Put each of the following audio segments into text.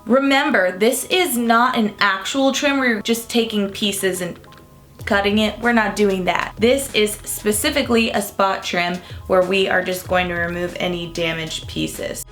Remember, this is not an actual trim where you're just taking pieces and cutting it. We're not doing that. This is specifically a spot trim where we are just going to remove any damaged pieces.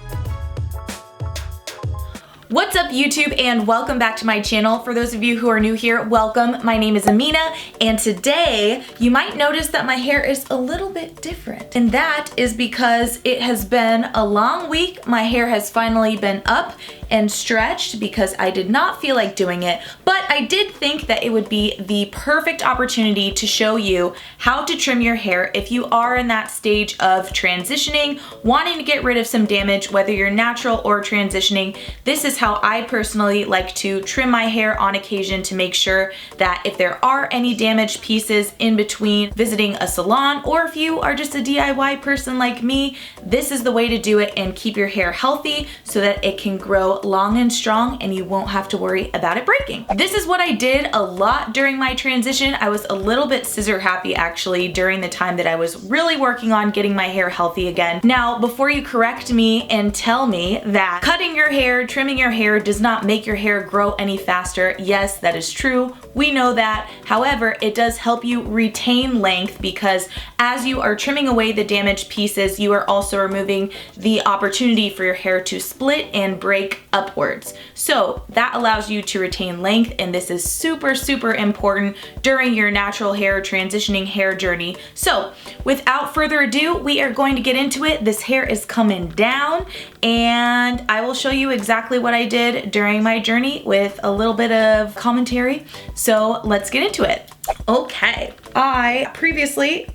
What's up YouTube, and welcome back to my channel. For those of you who are new here, welcome. My name is Amina, and today you might notice that my hair is a little bit different. And that is because it has been a long week. My hair has finally been up and stretched because I did not feel like doing it, but I did think that it would be the perfect opportunity to show you how to trim your hair if you are in that stage of transitioning, wanting to get rid of some damage, whether you're natural or transitioning. This is how I personally like to trim my hair on occasion to make sure that if there are any damaged pieces in between visiting a salon, or if you are just a DIY person like me, this is the way to do it and keep your hair healthy so that it can grow long and strong and you won't have to worry about it breaking. This is what I did a lot during my transition. I was a little bit scissor happy actually during the time that I was really working on getting my hair healthy again. Now, before you correct me and tell me that cutting your hair, trimming your hair does not make your hair grow any faster, yes, that is true. We know that. However, it does help you retain length because as you are trimming away the damaged pieces, you are also removing the opportunity for your hair to split and break upwards. So that allows you to retain length, and this is super, super important during your natural hair transitioning hair journey. So without further ado, we are going to get into it. This hair is coming down, and I will show you exactly what I did during my journey with a little bit of commentary. So let's get into it. Okay, I previously,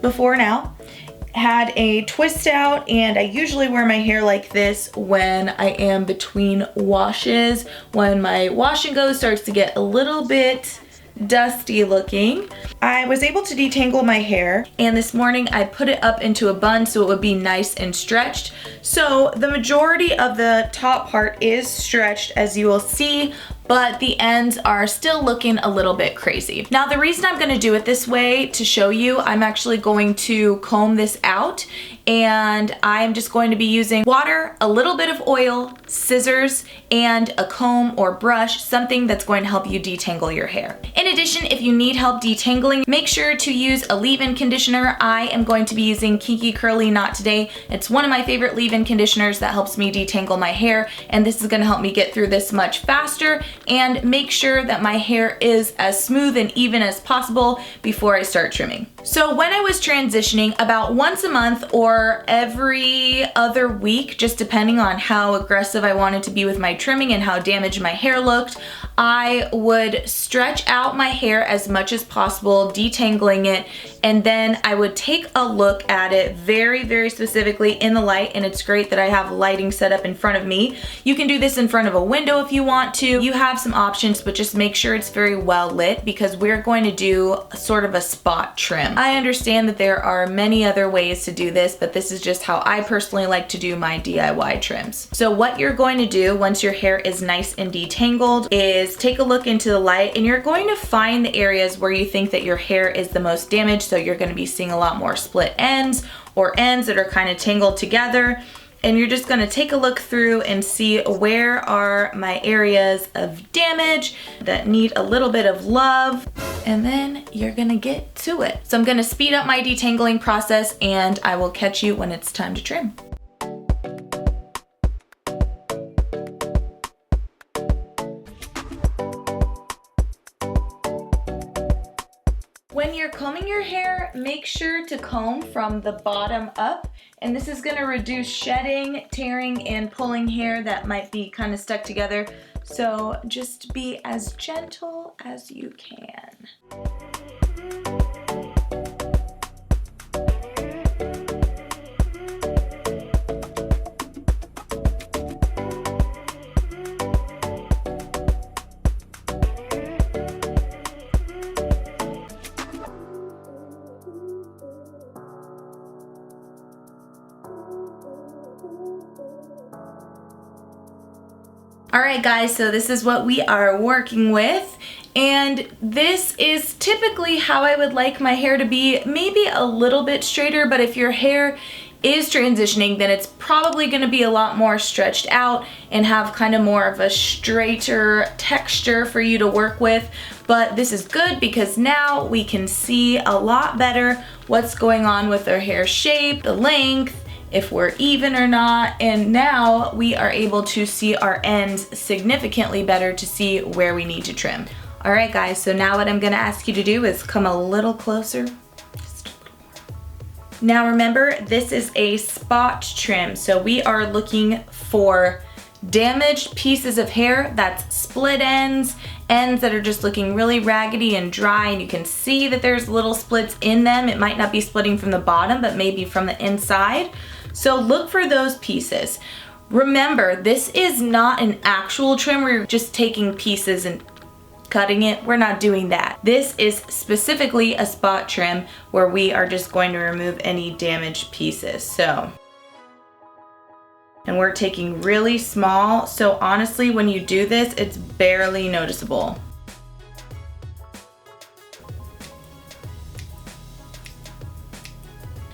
before now, had a twist out, and I usually wear my hair like this when I am between washes. When my wash and go starts to get a little bit dusty looking, I was able to detangle my hair, and this morning I put it up into a bun so it would be nice and stretched. So the majority of the top part is stretched, as you will see, but the ends are still looking a little bit crazy. Now, the reason I'm gonna do it this way to show you, I'm actually going to comb this out, and I'm just going to be using water, a little bit of oil, scissors, and a comb or brush, something that's going to help you detangle your hair. In addition, if you need help detangling, make sure to use a leave-in conditioner. I am going to be using Kinky Curly Knot today. It's one of my favorite leave-in conditioners that helps me detangle my hair, and this is gonna help me get through this much faster and make sure that my hair is as smooth and even as possible before I start trimming. So when I was transitioning, about once a month or every other week, just depending on how aggressive I wanted to be with my trimming and how damaged my hair looked, I would stretch out my hair as much as possible, detangling it, and then I would take a look at it very, very specifically in the light, and it's great that I have lighting set up in front of me. You can do this in front of a window if you want to. You have some options, but just make sure it's very well lit because we're going to do sort of a spot trim. I understand that there are many other ways to do this, but this is just how I personally like to do my DIY trims. So what you're going to do once your hair is nice and detangled is take a look into the light, and you're going to find the areas where you think that your hair is the most damaged. So you're going to be seeing a lot more split ends or ends that are kind of tangled together. And you're just gonna take a look through and see where are my areas of damage that need a little bit of love, and then you're gonna get to it. So I'm gonna speed up my detangling process, and I will catch you when it's time to trim. When you're combing your hair, make sure to comb from the bottom up, and this is gonna reduce shedding, tearing, and pulling hair that might be kind of stuck together. So just be as gentle as you can. Alright guys, so this is what we are working with, and this is typically how I would like my hair to be, maybe a little bit straighter, but if your hair is transitioning, then it's probably going to be a lot more stretched out and have kind of more of a straighter texture for you to work with. But this is good because now we can see a lot better what's going on with our hair shape, the length, if we're even or not, and now we are able to see our ends significantly better to see where we need to trim. All right guys, so now what I'm gonna ask you to do is come a little closer. Just a little more. Now remember, this is a spot trim, so we are looking for damaged pieces of hair, that's split ends that are just looking really raggedy and dry, and you can see that there's little splits in them. It might not be splitting from the bottom, but maybe from the inside. So look for those pieces. Remember, this is not an actual trim where you're just taking pieces and cutting it. We're not doing that. This is specifically a spot trim where we are just going to remove any damaged pieces. So, and we're taking really small, so honestly when you do this, it's barely noticeable.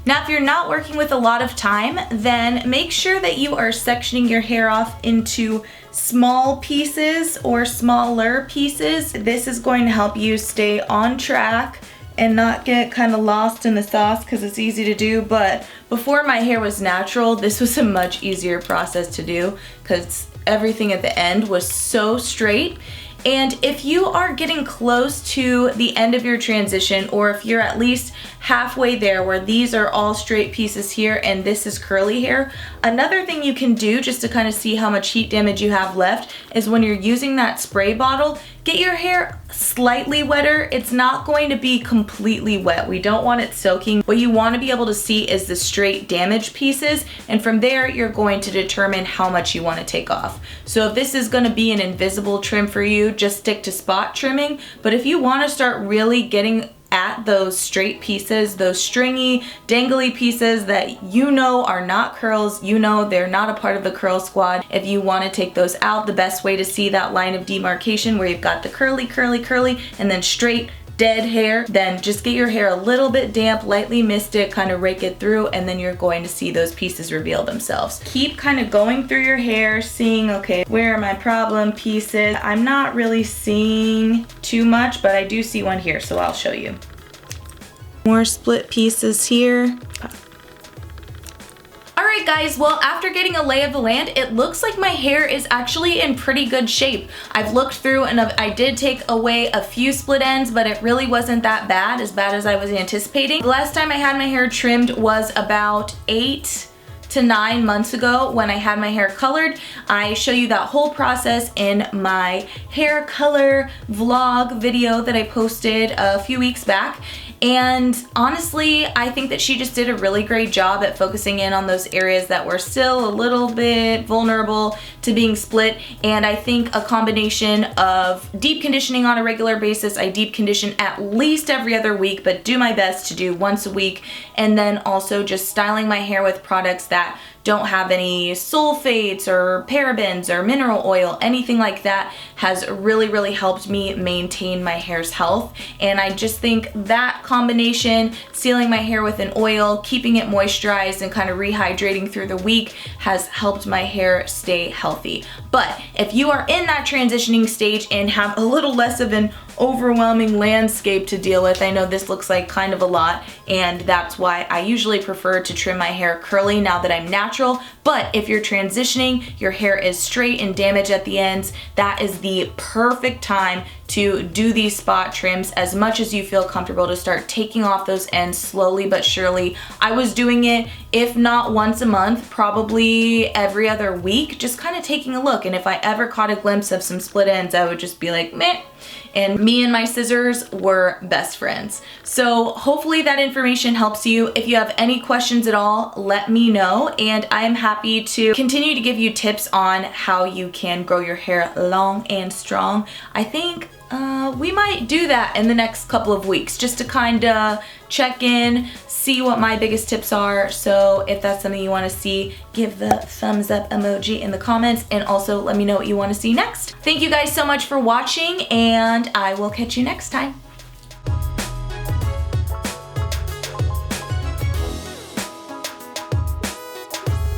Now if you're not working with a lot of time, then make sure that you are sectioning your hair off into small pieces or smaller pieces. This is going to help you stay on track and not get kind of lost in the sauce, because it's easy to do. But before my hair was natural, this was a much easier process to do because everything at the end was so straight. And if you are getting close to the end of your transition, or if you're at least halfway there where these are all straight pieces here and this is curly hair, another thing you can do just to kind of see how much heat damage you have left is when you're using that spray bottle, get your hair slightly wetter. It's not going to be completely wet. We don't want it soaking. What you want to be able to see is the straight damaged pieces, and from there you're going to determine how much you want to take off. So if this is going to be an invisible trim for you, just stick to spot trimming. But if you want to start really getting at those straight pieces, those stringy, dangly pieces that you know are not curls, you know they're not a part of the curl squad, if you want to take those out, the best way to see that line of demarcation where you've got the curly, curly, curly, and then straight, dead hair, then just get your hair a little bit damp, lightly mist it, kind of rake it through, and then you're going to see those pieces reveal themselves. Keep kind of going through your hair, seeing, okay, where are my problem pieces? I'm not really seeing too much, but I do see one here, so I'll show you. More split pieces here. Alright guys, well after getting a lay of the land, it looks like my hair is actually in pretty good shape. I've looked through and I did take away a few split ends, but it really wasn't that bad as I was anticipating. The last time I had my hair trimmed was about 8 to 9 months ago when I had my hair colored. I show you that whole process in my hair color vlog video that I posted a few weeks back. And honestly, I think that she just did a really great job at focusing in on those areas that were still a little bit vulnerable to being split. And I think a combination of deep conditioning on a regular basis, I deep condition at least every other week, but do my best to do once a week. And then also just styling my hair with products that don't have any sulfates or parabens or mineral oil, anything like that, has really, really helped me maintain my hair's health. And I just think that combination, sealing my hair with an oil, keeping it moisturized and kind of rehydrating through the week, has helped my hair stay healthy. But if you are in that transitioning stage and have a little less of an overwhelming landscape to deal with, I know this looks like kind of a lot, and that's why I usually prefer to trim my hair curly now that I'm natural. But if you're transitioning, your hair is straight and damaged at the ends, that is the perfect time to do these spot trims as much as you feel comfortable, to start taking off those ends slowly but surely. I was doing it, if not once a month, probably every other week, just kind of taking a look. And if I ever caught a glimpse of some split ends, I would just be like, meh. And me and my scissors were best friends. So hopefully that information helps you. If you have any questions at all, let me know, and I am happy to continue to give you tips on how you can grow your hair long and strong. I think we might do that in the next couple of weeks, just to kind of check in, see what my biggest tips are. So if that's something you want to see, give the thumbs up emoji in the comments, and also let me know what you want to see next. Thank you guys so much for watching, and I will catch you next time.